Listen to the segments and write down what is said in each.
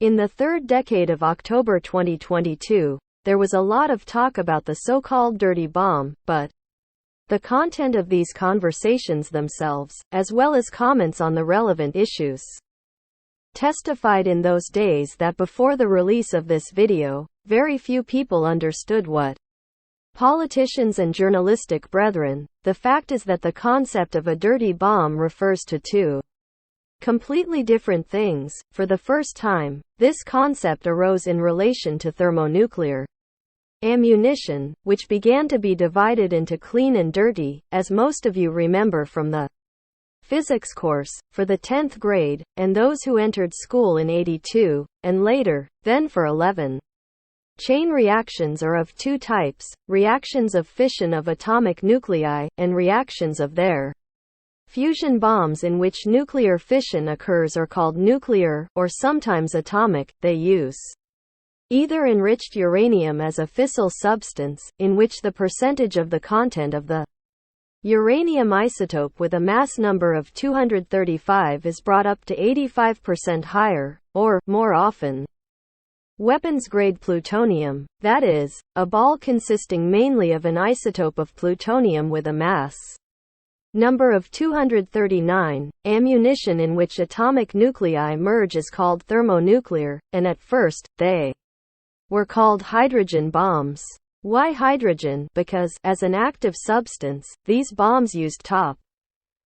In the third decade of October 2022, there was a lot of talk about the so-called dirty bomb, but the content of these conversations themselves, as well as comments on the relevant issues, testified in those days that before the release of this video, very few people understood what politicians and journalistic brethren. The fact is that the concept of a dirty bomb refers to two completely different things. For the first time, this concept arose in relation to thermonuclear ammunition, which began to be divided into clean and dirty, as most of you remember from the physics course, for the 10th grade, and those who entered school in '82, and later, then for 11. Chain reactions are of two types: reactions of fission of atomic nuclei, and reactions of their fusion bombs in which nuclear fission occurs are called nuclear, or sometimes atomic. They use either enriched uranium as a fissile substance, in which the percentage of the content of the uranium isotope with a mass number of 235 is brought up to 85% higher, or, more often, weapons-grade plutonium, that is, a ball consisting mainly of an isotope of plutonium with a mass number of 239. Ammunition in which atomic nuclei merge is called thermonuclear, and at first, they were called hydrogen bombs. Why hydrogen? Because, as an active substance, these bombs used top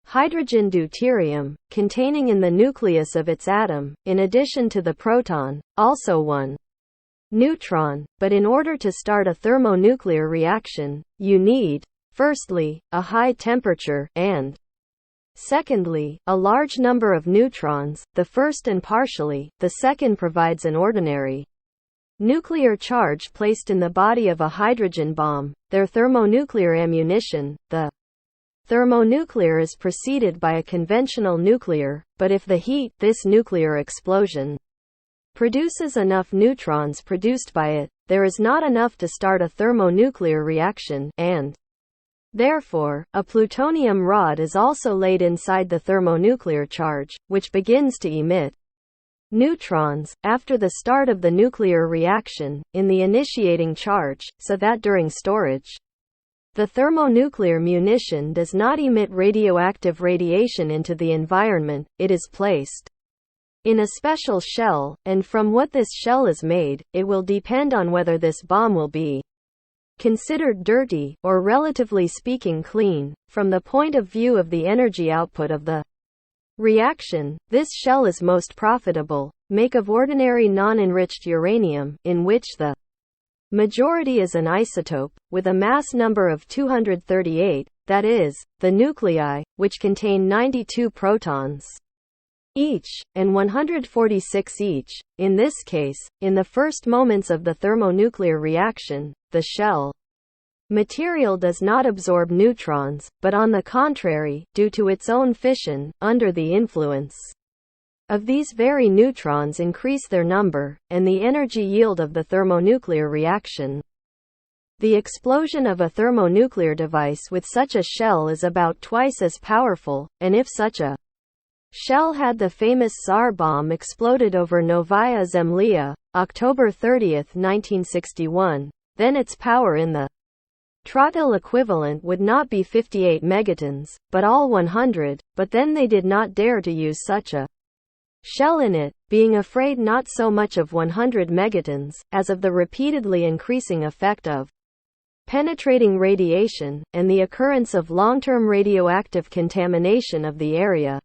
hydrogen deuterium, containing in the nucleus of its atom, in addition to the proton, also one neutron. But in order to start a thermonuclear reaction, you need, firstly, a high temperature, and secondly, a large number of neutrons. The first and partially, the second provides an ordinary nuclear charge placed in the body of a hydrogen bomb, their thermonuclear ammunition. The thermonuclear is preceded by a conventional nuclear, but if the heat, this nuclear explosion, produces enough neutrons produced by it, there is not enough to start a thermonuclear reaction, and therefore, a plutonium rod is also laid inside the thermonuclear charge, which begins to emit neutrons, after the start of the nuclear reaction, in the initiating charge, so that during storage, the thermonuclear munition does not emit radioactive radiation into the environment. It is placed in a special shell, and from what this shell is made, it will depend on whether this bomb will be considered dirty, or relatively speaking clean. From the point of view of the energy output of the reaction, this shell is most profitable. Make of ordinary non-enriched uranium, in which the majority is an isotope, with a mass number of 238, that is, the nuclei, which contain 92 protons each, and 146 each. In this case, in the first moments of the thermonuclear reaction, the shell material does not absorb neutrons, but on the contrary, due to its own fission, under the influence of these very neutrons increase their number, and the energy yield of the thermonuclear reaction. The explosion of a thermonuclear device with such a shell is about twice as powerful, and if such a shell had the famous Tsar bomb exploded over Novaya Zemlya, October 30, 1961, then its power in the Trotyl equivalent would not be 58 megatons, but all 100, but then they did not dare to use such a shell in it, being afraid not so much of 100 megatons, as of the repeatedly increasing effect of penetrating radiation, and the occurrence of long-term radioactive contamination of the area.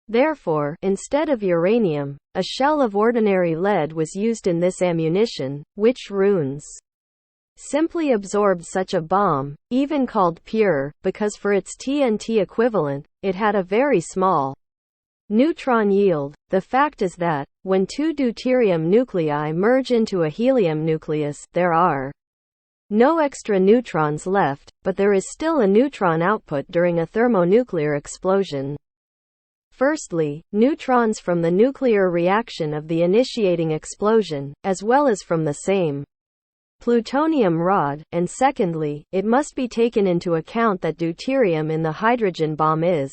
Therefore, instead of uranium, a shell of ordinary lead was used in this ammunition, which runes simply absorbed such a bomb, even called pure, because for its TNT equivalent, it had a very small neutron yield. The fact is that, when two deuterium nuclei merge into a helium nucleus, there are no extra neutrons left, but there is still a neutron output during a thermonuclear explosion. Firstly, neutrons from the nuclear reaction of the initiating explosion, as well as from the same plutonium rod, and secondly, it must be taken into account that deuterium in the hydrogen bomb is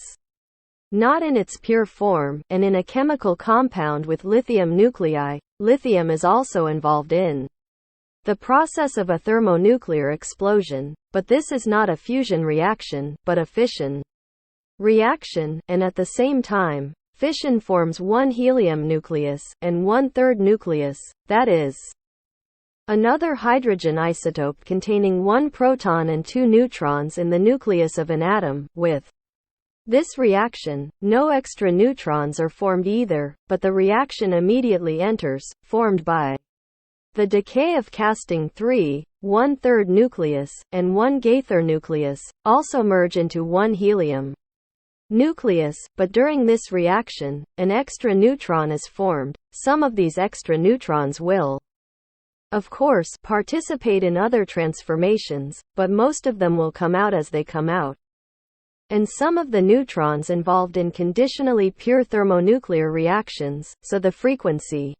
not in its pure form, and in a chemical compound with lithium nuclei. Lithium is also involved in the process of a thermonuclear explosion, but this is not a fusion reaction, but a fission reaction, and at the same time, fission forms one helium nucleus, and one third nucleus, that is, another hydrogen isotope containing one proton and two neutrons in the nucleus of an atom. With this reaction, no extra neutrons are formed either, but the reaction immediately enters, formed by the decay of casting 3, 1/3 nucleus, and one Gaither nucleus, also merge into one helium nucleus, but during this reaction, an extra neutron is formed. Some of these extra neutrons will, of course, participate in other transformations, but most of them will come out as they come out. And some of the neutrons involved in conditionally pure thermonuclear reactions, so the frequency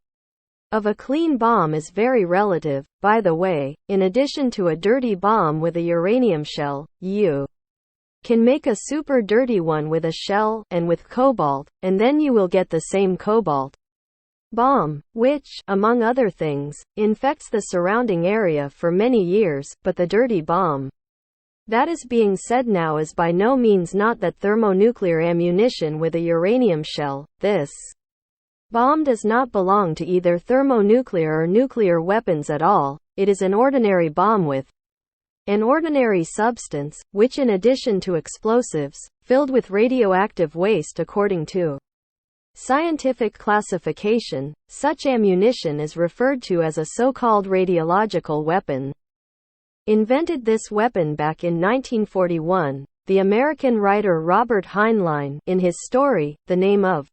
of a clean bomb is very relative. By the way, in addition to a dirty bomb with a uranium shell, you can make a super dirty one with a shell, and with cobalt, and then you will get the same cobalt bomb, which, among other things, infects the surrounding area for many years. But the dirty bomb that is being said now is by no means not that thermonuclear ammunition with a uranium shell. This bomb does not belong to either thermonuclear or nuclear weapons at all. It is an ordinary bomb with an ordinary substance, which in addition to explosives, filled with radioactive waste. According to scientific classification, such ammunition is referred to as a so-called radiological weapon. Invented this weapon back in 1941, the American writer Robert Heinlein, in his story, The Name of,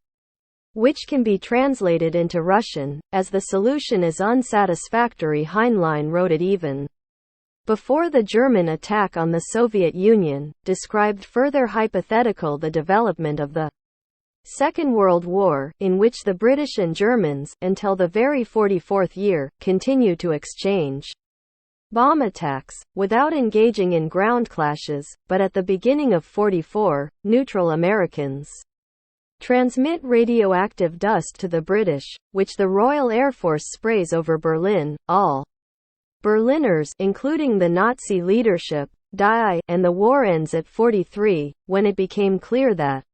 which can be translated into Russian, as the solution is unsatisfactory. Heinlein wrote it even before the German attack on the Soviet Union, described further hypothetical the development of the Second World War, in which the British and Germans, until the very 44th year, continued to exchange bomb attacks, without engaging in ground clashes, but at the beginning of 44, neutral Americans transmit radioactive dust to the British, which the Royal Air Force sprays over Berlin. All Berliners, including the Nazi leadership, die, and the war ends at 43, when it became clear that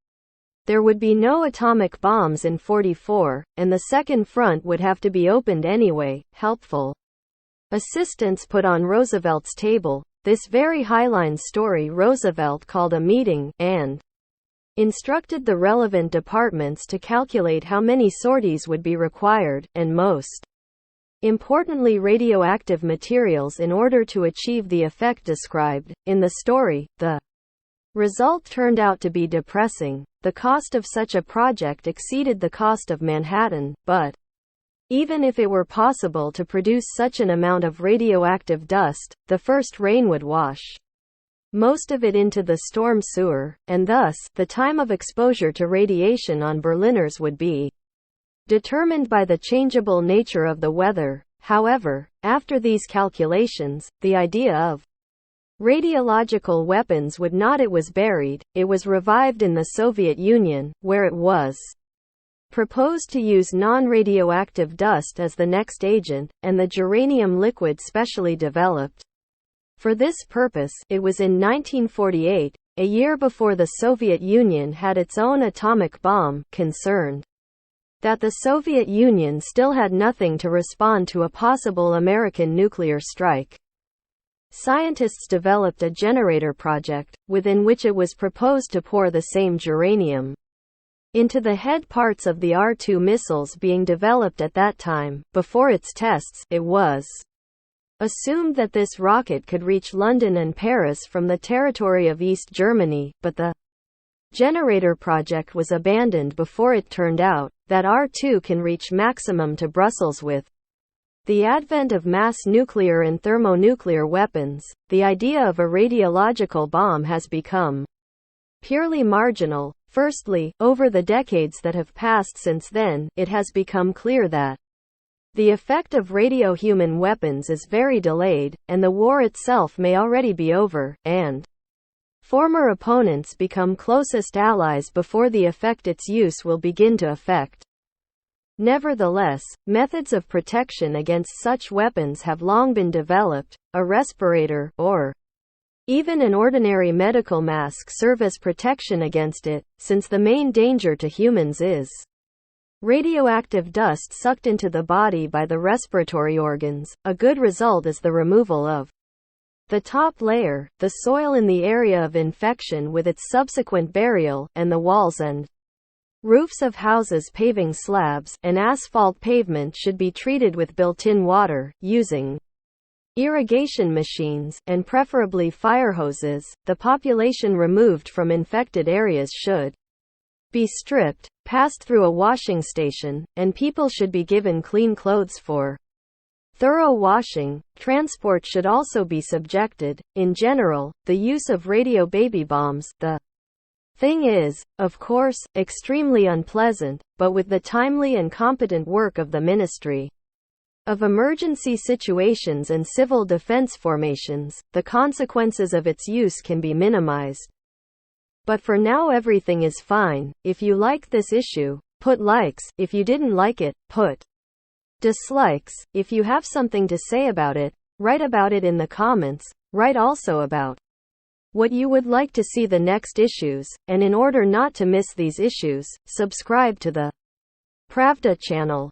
there would be no atomic bombs in 44, and the Second Front would have to be opened anyway. Helpful assistance put on Roosevelt's table. This very Heinlein story Roosevelt called a meeting, and instructed the relevant departments to calculate how many sorties would be required, and most importantly radioactive materials in order to achieve the effect described in the story. The result turned out to be depressing. The cost of such a project exceeded the cost of Manhattan, but even if it were possible to produce such an amount of radioactive dust, the first rain would wash most of it into the storm sewer, and thus, the time of exposure to radiation on Berliners would be determined by the changeable nature of the weather. However, after these calculations, the idea of radiological weapons would not. It was buried. It was revived in the Soviet Union, where it was proposed to use non-radioactive dust as the next agent, and the geranium liquid specially developed for this purpose. It was in 1948, a year before the Soviet Union had its own atomic bomb, concerned that the Soviet Union still had nothing to respond to a possible American nuclear strike. Scientists developed a generator project, within which it was proposed to pour the same geranium into the head parts of the R-2 missiles being developed at that time. Before its tests, it was assumed that this rocket could reach London and Paris from the territory of East Germany, but the generator project was abandoned before it turned out that R-2 can reach maximum to Brussels. With the advent of mass nuclear and thermonuclear weapons, the idea of a radiological bomb has become purely marginal. Firstly, over the decades that have passed since then, it has become clear that the effect of radiohuman weapons is very delayed, and the war itself may already be over, and Former opponents become closest allies before the effect its use will begin to affect. Nevertheless, methods of protection against such weapons have long been developed. A respirator, or even an ordinary medical mask, serve as protection against it, since the main danger to humans is radioactive dust sucked into the body by the respiratory organs. A good result is the removal of the top layer, the soil in the area of infection with its subsequent burial, and the walls and roofs of houses. Paving slabs and asphalt pavement should be treated with built-in water, using irrigation machines, and preferably fire hoses. The population removed from infected areas should be stripped, passed through a washing station, and people should be given clean clothes for thorough washing. Transport should also be subjected. In general, the use of radio baby bombs, the thing is, of course, extremely unpleasant, but with the timely and competent work of the Ministry of Emergency Situations and Civil Defense Formations, the consequences of its use can be minimized. But for now everything is fine. If you liked this issue, put likes. If you didn't like it, put dislikes. If you have something to say about it, write about it in the comments. Write also about what you would like to see the next issues, and in order not to miss these issues, subscribe to the Pravda channel.